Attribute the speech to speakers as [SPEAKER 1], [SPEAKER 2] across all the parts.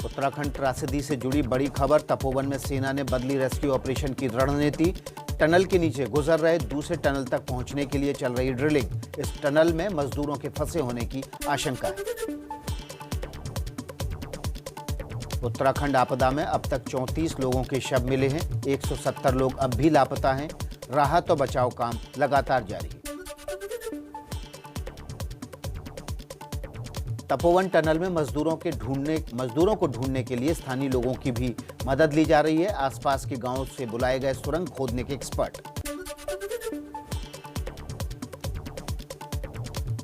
[SPEAKER 1] उत्तराखंड त्रासदी से जुड़ी बड़ी खबर। तपोवन में सेना ने बदली रेस्क्यू ऑपरेशन की रणनीति। टनल के नीचे गुजर रहे दूसरे टनल तक पहुंचने के लिए चल रही ड्रिलिंग। इस टनल में मजदूरों के फंसे होने की आशंका है। उत्तराखंड आपदा में अब तक 34 लोगों के शव मिले हैं। 170 लोग अब भी लापता हैं। राहत और बचाव काम लगातार जारी है। तपोवन टनल में मजदूरों को ढूंढने के लिए स्थानीय लोगों की भी मदद ली जा रही है। आसपास के गांवों से बुलाए गए सुरंग खोदने के एक्सपर्ट।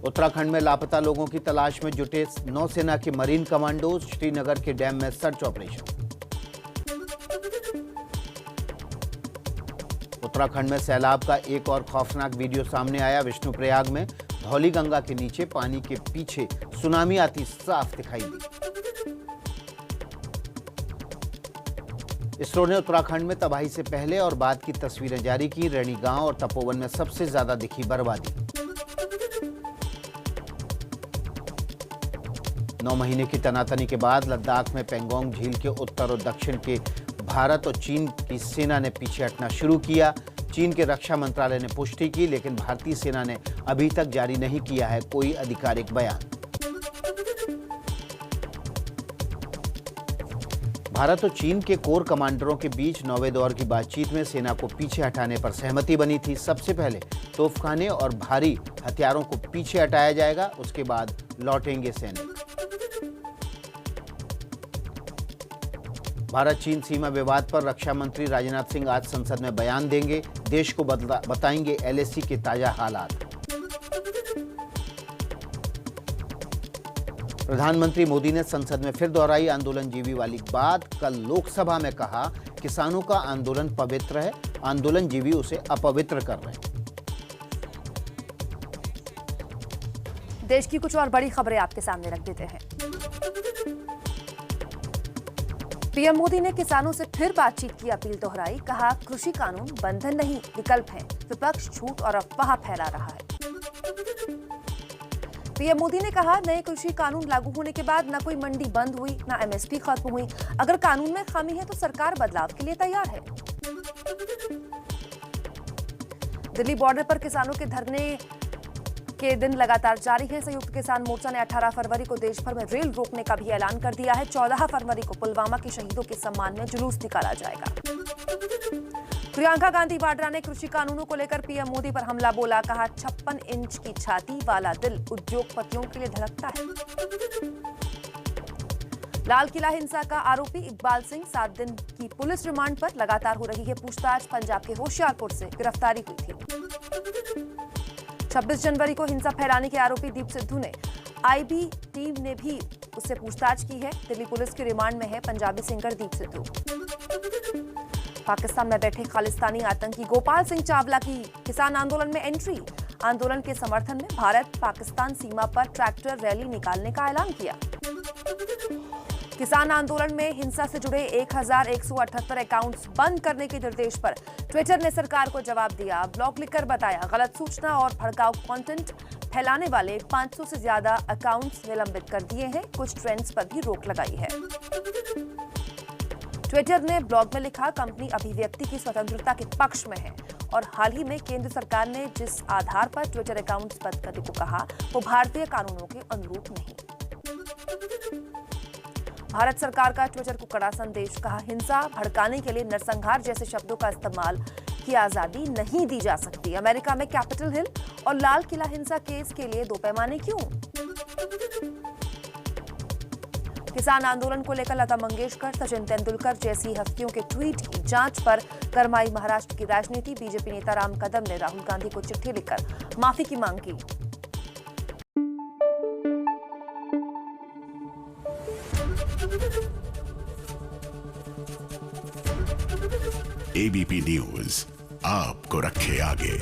[SPEAKER 1] उत्तराखंड में लापता लोगों की तलाश में जुटे नौसेना के मरीन कमांडोज। श्रीनगर के डैम में सर्च ऑपरेशन। उत्तराखंड में सैलाब का एक और खौफनाक वीडियो सामने आया। विष्णुप्रयाग में धौली गंगा के नीचे पानी के पीछे सुनामी आती साफ दिखाई दी। इसरो ने उत्तराखंड में तबाही से पहले और बाद की तस्वीरें जारी की। रैणी गांव और तपोवन में सबसे ज्यादा दिखी बर्बादी। 9 महीने की तनातनी के बाद लद्दाख में पेंगोंग झील के उत्तर और दक्षिण के भारत और चीन की सेना ने पीछे हटना शुरू किया। चीन के रक्षा मंत्रालय ने पुष्टि की, लेकिन भारतीय सेना ने अभी तक जारी नहीं किया है कोई आधिकारिक बयान। भारत और चीन के कोर कमांडरों के बीच 9वें दौर की बातचीत में सेना को पीछे हटाने पर सहमति बनी थी। सबसे पहले तोपखाने और भारी हथियारों को पीछे हटाया जाएगा, उसके बाद लौटेंगे सैनिक। भारत चीन सीमा विवाद पर रक्षा मंत्री राजनाथ सिंह आज संसद में बयान देंगे। देश को बताएंगे एलएसी के ताजा हालात। प्रधानमंत्री मोदी ने संसद में फिर दोहराई आंदोलनजीवी वाली बात। कल लोकसभा में कहा, किसानों का आंदोलन पवित्र है, आंदोलनजीवी उसे अपवित्र कर रहे हैं।
[SPEAKER 2] देश की कुछ और बड़ी खबरें आपके सामने रख देते हैं। पीएम मोदी ने किसानों से फिर बातचीत की अपील दोहराई। कहा, कृषि कानून बंधन नहीं विकल्प है। विपक्ष झूठ और अफवाह फैला रहा है। पीएम मोदी ने कहा, नए कृषि कानून लागू होने के बाद न कोई मंडी बंद हुई, न एमएसपी खत्म हुई। अगर कानून में खामी है तो सरकार बदलाव के लिए तैयार है। दिल्ली बॉर्डर पर किसानों के धरने के दिन लगातार जारी है। संयुक्त किसान मोर्चा ने 18 फरवरी को देश भर में रेल रोकने का भी ऐलान कर दिया है। 14 फरवरी को पुलवामा के शहीदों के सम्मान में जुलूस निकाला जाएगा। प्रियंका गांधी वाड्रा ने कृषि कानूनों को लेकर पीएम मोदी पर हमला बोला। कहा, 56 इंच की छाती वाला दिल उद्योगपतियों के लिए धड़कता है। लाल किला हिंसा का आरोपी इकबाल सिंह 7 दिन की पुलिस रिमांड पर। लगातार हो रही है पूछताछ। पंजाब के होशियारपुर से गिरफ्तारी हुई थी। 26 जनवरी को हिंसा फैलाने के आरोपी दीप सिद्धू ने आईबी टीम ने भी उससे पूछताछ की है। दिल्ली पुलिस की रिमांड में है पंजाबी सिंगर दीप सिद्धू। पाकिस्तान में बैठे खालिस्तानी आतंकी गोपाल सिंह चावला की किसान आंदोलन में एंट्री। आंदोलन के समर्थन में भारत पाकिस्तान सीमा पर ट्रैक्टर रैली निकालने का ऐलान किया। किसान आंदोलन में हिंसा से जुड़े 1178 अकाउंट्स बंद करने के निर्देश पर ट्विटर ने सरकार को जवाब दिया। ब्लॉग लिखकर बताया, गलत सूचना और भड़काऊ कंटेंट फैलाने वाले 500 से ज्यादा अकाउंट्स निलंबित कर दिए हैं। कुछ ट्रेंड्स पर भी रोक लगाई है। ट्विटर ने ब्लॉग में लिखा, कंपनी अभिव्यक्ति की स्वतंत्रता के पक्ष में है और हाल ही में केंद्र सरकार ने जिस आधार पर ट्विटर अकाउंट्स बंद करने को कहा, वो भारतीय कानूनों के अनुरूप नहीं। भारत सरकार का ट्विटर को कड़ा संदेश। कहा, हिंसा भड़काने के लिए नरसंहार जैसे शब्दों का इस्तेमाल की आजादी नहीं दी जा सकती। अमेरिका में कैपिटल हिल और लाल किला हिंसा केस के लिए 2 पैमाने क्यों? किसान आंदोलन को लेकर लता मंगेशकर, सचिन तेंदुलकर जैसी हस्तियों के ट्वीट की जांच पर गरमाई महाराष्ट्र की राजनीति। बीजेपी नेता राम कदम ने राहुल गांधी को चिट्ठी लिखकर माफी की मांग की।
[SPEAKER 3] एबीपी न्यूज आपको रखे आगे।